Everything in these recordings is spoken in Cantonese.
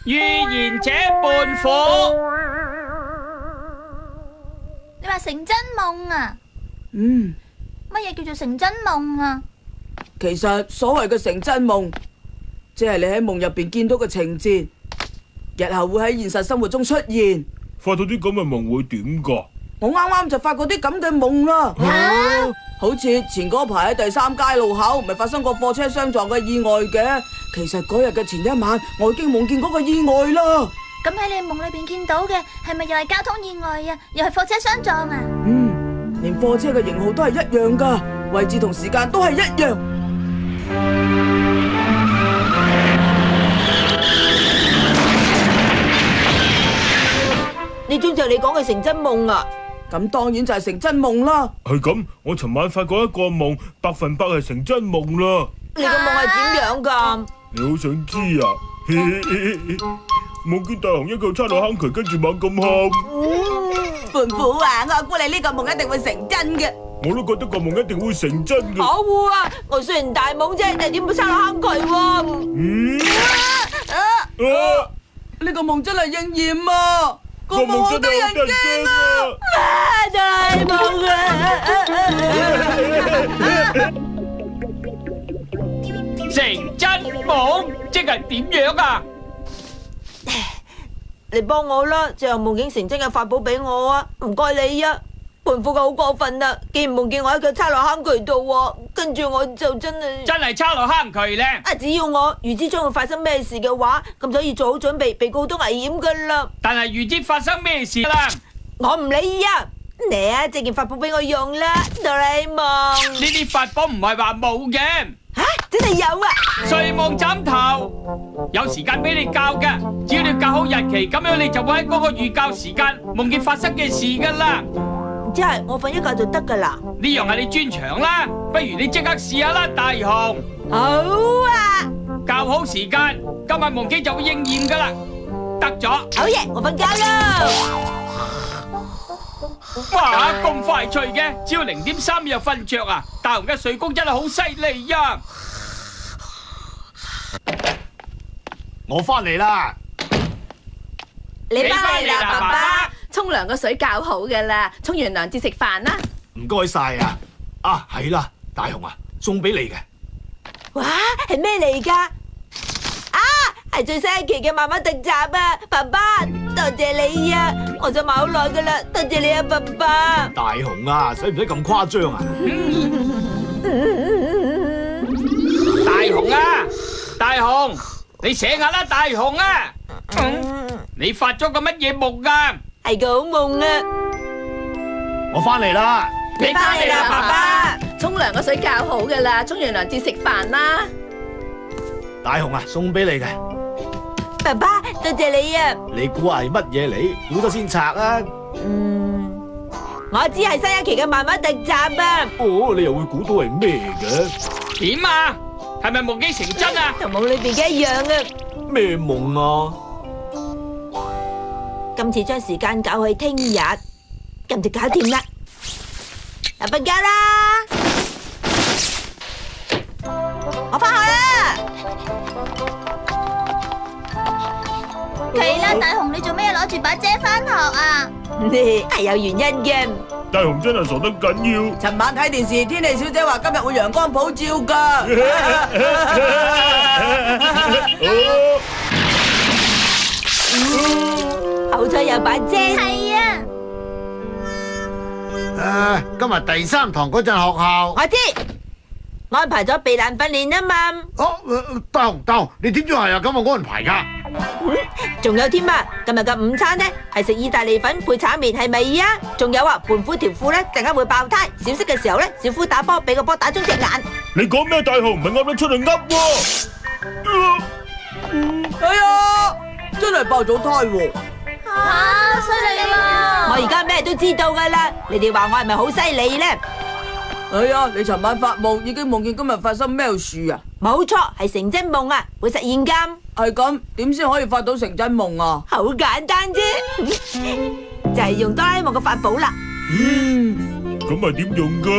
預言者胖虎，你話成真夢啊？嗯，乜嘢叫做成真夢啊？其實所謂嘅成真夢，即係你喺夢入邊見到嘅情節，日後會喺現實生活中出現。發到啲咁嘅夢會點噶？我啱啱就發過啲咁嘅夢啦。好似前嗰排喺第3街路口，咪發生過貨車相撞嘅意外嘅。其實嗰日嘅前一晚，我已經夢見嗰個意外啦。咁喺你夢裏邊見到嘅係咪又係交通意外啊？又係貨車相撞啊？連貨車嘅型號都係一樣噶，位置同時間都係一樣。呢種就係你講嘅成真夢啊？咁當然就係成真夢啦。係咁，我尋晚發過一個夢，100%係成真夢啦。你個夢係點樣噶？你好想知啊？夢見大雄一腳叉落坑渠，跟住猛咁喊。胖虎啊，我估你呢個夢一定會成真嘅。我都覺得個夢一定會成真嘅。可惡啊！我雖然大懵啫，但係點會叉落坑渠喎？呢個夢真係應驗啊！個夢好得人驚啊！大夢啊！成真夢即係點樣啊？你幫我啦，最後夢境成真嘅法寶俾我啊！唔該你啊！胖虎佢好過分啊！竟然夢見我一腳叉落坑渠度喎，跟住我就真係叉落坑渠咧！啊！只要我預知將會發生咩事嘅話，咁就可以做好準備，避過好多危險噶啦。但係預知發生咩事啦？我唔理啊！嚟啊，借件法寶俾我用啦，哆啦 A 夢。呢啲法寶唔係話冇嘅。吓，真係有啊！睡夢枕頭有時間俾你校嘅，只要你校好日期，咁樣你就會喺嗰個預校時間夢見發生嘅事噶啦。即係我瞓一覺就得噶啦。呢樣係你專長啦，不如你即刻試下啦，大雄。好啊！校好時間，今晚夢境就會應驗噶啦。得咗。好嘢，我瞓覺啦。哇，咁快脆嘅，只要0點3秒就瞓着啊！大雄嘅睡功真係好犀利呀！我翻嚟啦！你翻嚟啦，爸爸。沖涼個水較好㗎啦，沖完涼至食飯啦。唔該晒啊！啊，係啦，大雄啊，送俾你嘅。哇，係咩嚟㗎？啊，係最新一期嘅漫畫特集啊！爸爸，多謝你啊！我想買好耐㗎啦，多謝你啊，爸爸。大雄啊，使唔使咁誇張啊？大雄啊，大雄，你醒下啦，大雄啊！你發咗個乜嘢夢啊？係個好夢啊！我翻嚟啦！你翻嚟啦，爸爸！沖涼個水較好㗎啦，沖完涼至食飯啦。大雄啊，送俾你嘅。爸爸，多謝你啊！你估係乜嘢嚟？估咗先拆啊！我知係新一期嘅漫畫特集啊！哦，你又會估到係咩嘅？點啊？係咪夢境成真啊？同夢裏邊嘅一樣啊！咩夢啊？今次將時間搞去聽日，咁就搞掂啦！啊，瞓覺啦！我翻學啦！係啦，大雄，你做咩攞住把遮翻學啊？係有原因嘅。大雄真係傻得緊要。尋晚睇電視，天氣小姐話今日會陽光普照噶。好彩有把遮。係啊。今日第3堂嗰陣學校，我知安排咗避難訓練啊嘛。大雄，你點知係有咁嘅安排噶？仲有添啊！今日嘅午餐呢係食意大利粉配炒麵，係咪啊？仲有啊，胖虎條褲呢陣間會爆胎。小息嘅時候呢，小夫打波俾個波打中隻眼。你講咩？大雄唔係噏得出嚟噏喎。哎呀，真係爆咗胎喎！吓，犀利啦！我而家咩都知道噶啦，你哋話我係咪好犀利呢？哎呀，你尋晚發夢已經夢見今日發生咩事啊？冇錯，係成真夢啊，會實現㗎。係咁，點先可以發到成真夢啊？好簡單啫，就係用哆啦 A 夢嘅法寶啦。咁係點用噶？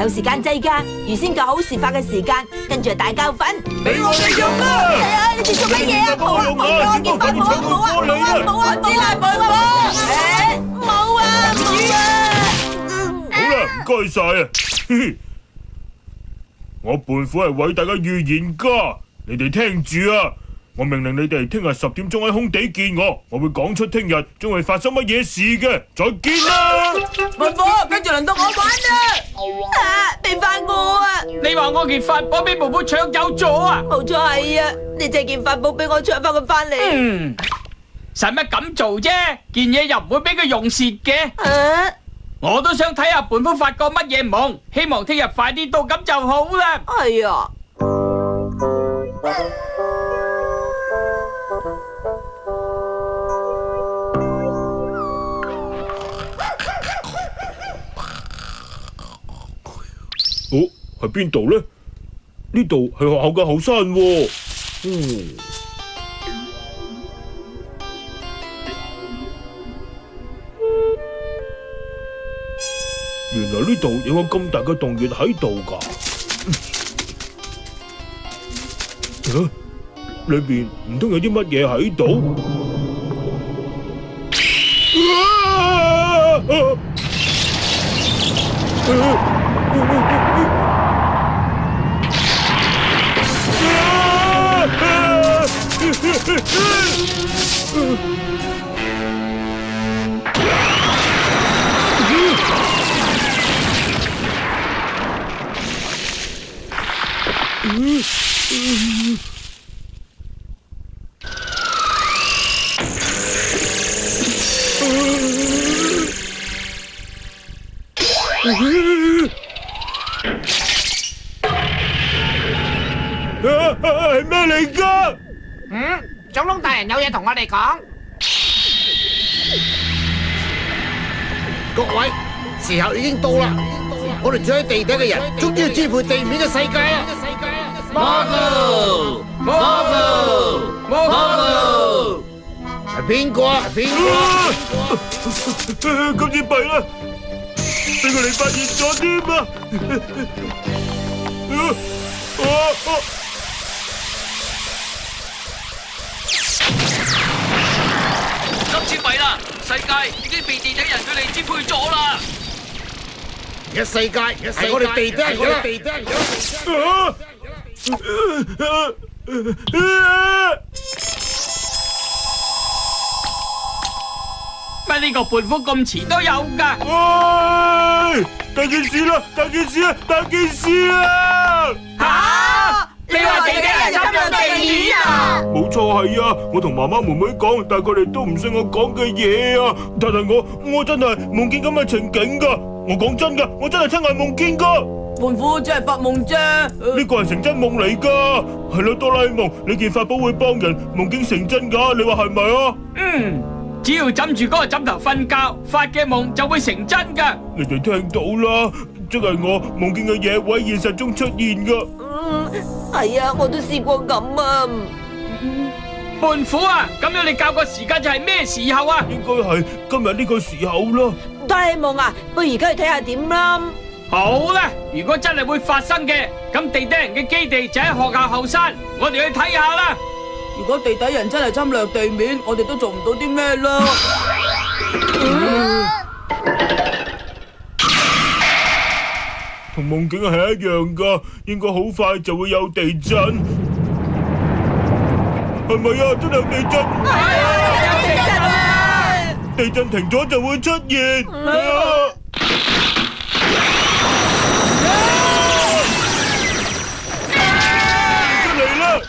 有時間掣㗎，預先計好事發嘅時間，跟住大教訓。俾我哋用啦！你哋做乜嘢啊？冇啊冇啊，見法冇啊冇啊冇啊冇啊，知啦冇啊，冇啊冇啊。好啦，唔該晒啊！我胖虎係偉大嘅預言家，你哋聽住啊！我命令你哋聽日10點鐘喺空地見我，我會講出聽日將會發生乜嘢事嘅。再見啦！胖虎，跟住輪到我玩啦！俾翻我啊！你話我件法寶俾婆婆搶走咗啊？冇錯係啊，你借件法寶俾我搶翻佢翻嚟。使乜咁做啫？件嘢又唔會俾佢用蝕嘅。我都想睇下胖虎發個乜嘢夢，希望聽日快啲到咁就好啦。係啊。哦，喺邊度呢？呢度係學校嘅後山喎。原來呢度有個咁大嘅洞穴喺度㗎。裏邊唔通有啲乜嘢喺度？係咩嚟㗎？總統大人有嘢同我哋講。各位，時候已經到啦，我哋住喺地底嘅人終於要支配地面嘅世界啦！係邊個啊？係邊個？今次弊啦，俾佢哋發現咗添啊！今次弊啦，世界已經被地底人佢哋支配咗啦。而家世界係我哋地底人嘅啦。乜呢個胖虎咁遲都有㗎？喂！大件事啦！大件事啊！大件事啊！嚇！你話地底人侵入地面啊？冇錯係啊！我同媽媽妹妹講，但係佢哋都唔信我講嘅嘢啊！但係我真係夢見咁嘅情景㗎！我講真㗎，我真係親眼夢見㗎！胖虎只係發夢啫，呢個係成真夢嚟㗎，係咯，哆啦 A 夢，你件法寶會幫人夢境成真㗎，你話係咪啊？只要枕住嗰個枕頭瞓覺，發嘅夢就會成真㗎。你哋聽到啦，即係我夢見嘅嘢會喺現實中出現㗎。係啊，我都試過咁啊。胖虎啊，咁樣你教個時間就係咩時候啊？應該係今日呢個時候啦。哆啦 A 夢啊，不如而家去睇下點啦。好啦，如果真係會發生嘅，咁地底人嘅基地就喺學校後山，我哋去睇下啦。如果地底人真係侵略地面，我哋都做唔到啲咩啦。同夢境係一樣㗎，應該好快就會有地震。係咪啊？真係有地震！有地震啊！地震停咗就會出現。嚟啦！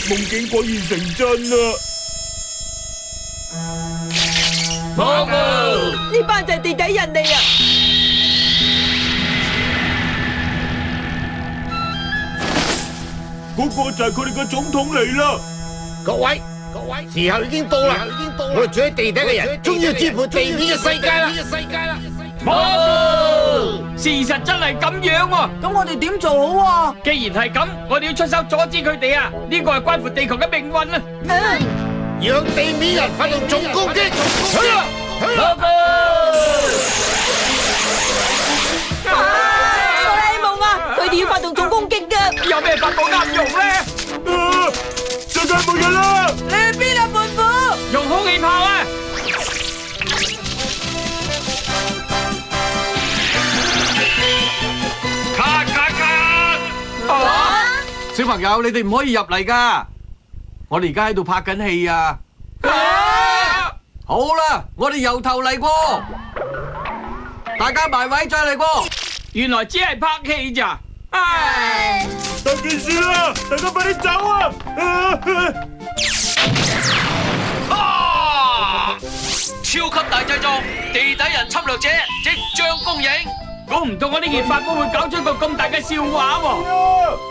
夢境果然成真啦！呢班就係地底人嚟啊！嗰個就係佢哋嘅總統嚟啦！各位，時候已經到啦！我哋住喺地底嘅人終於要支配地面嘅世界啦！事實真係咁樣喎。咁我哋點做好啊？既然係咁，我哋要出手阻止佢哋啊！呢個係關乎地球嘅命運啊！要向地面人發動總攻擊！去啦！哆啦 A 夢啊，佢哋要發動總攻擊㗎。有咩法寶啱用咧？世界末日啦！你喺邊啊，胖虎？用空氣炮啊！卡卡卡！小朋友，你哋唔可以入嚟噶，我哋而家喺度拍緊戲啊！好啦，我哋由頭嚟過，大家埋位再嚟過。原來只係拍戲咋？大件事啦，大家快啲走啊！超級大製作，地底人侵略者即將公映。估唔到我啲熱法寶會搞出個咁大嘅笑話喎！